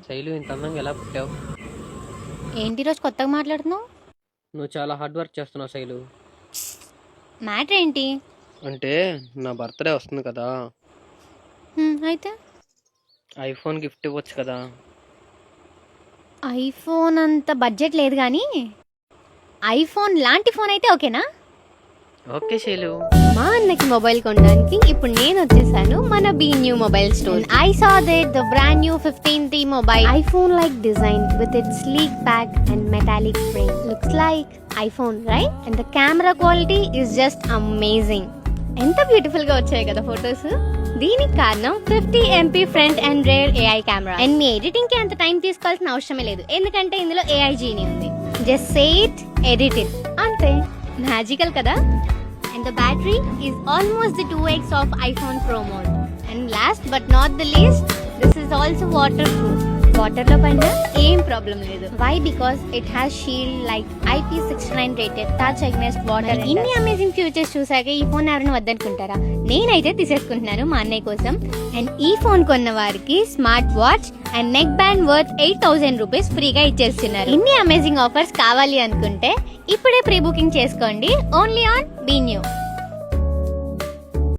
శైలు ఇంత అందంగా ఎలా పుట్టావు? ఏంటి రోజు కొత్తగా మాట్లాడుతున్నావు? నువ్వు చాలా హార్డ్ వర్క్ చేస్తున్నావు శైలు. మ్యాటర్ ఏంటి? అంటే నా బర్త్డే వస్తుంది కదా, అయితే ఐఫోన్ గిఫ్ట్ ఇవ్వచ్చు కదా. ఐఫోన్ అంత బడ్జెట్ లేదు కానీ ఐఫోన్ లాంటి ఫోన్ అయితే ఓకేనా? ఓకే శైలు. మా అన్నకి మొబైల్ కొనడానికి ఇప్పుడు నేను వచ్చేసాను మన B New mobile store. I saw that the brand new 15T mobile iPhone like design with its sleek back and metallic frame looks like iPhone right, and the camera quality is just amazing. ఎంత beautiful గా వచ్చాయి కదా photos. దీనికి కారణం 50MP front and rear AI camera. And మీ editing కి అంత time తీసుకోవాల్సిన అవసరమే లేదు, ఎందుకంటే ఇందులో AI జీనీ ఉంది. Just say it, edit it, అంతే. మ్యాజికల్ కదా. And the battery is almost the 2x of iPhone Pro mode. And last but not the least, this is also waterproof. Water లో పైన ఏం ప్రాబ్లం లేదు. Why? Because it has shield like IP69 rated touch against water. ఇన్ని amazing futures చూసాక ఈ phone ఎవరైనా వద్దనుకుంటారా? నేనైతే తీసేసుకుంటున్నాను మా అన్నయ్య కోసం. అండ్ ఈ ఫోన్ కొన్న వారికి smart watch and neck band worth 8,000 rupees ఫ్రీగా ఇచ్చేస్తున్నారు. ఇన్ని అమేజింగ్ ఆఫర్స్ కావాలి అనుకుంటే ఇప్పుడే ప్రీ బుకింగ్ చేసుకోండి, ఓన్లీ ఆన్ బీ న్యూ.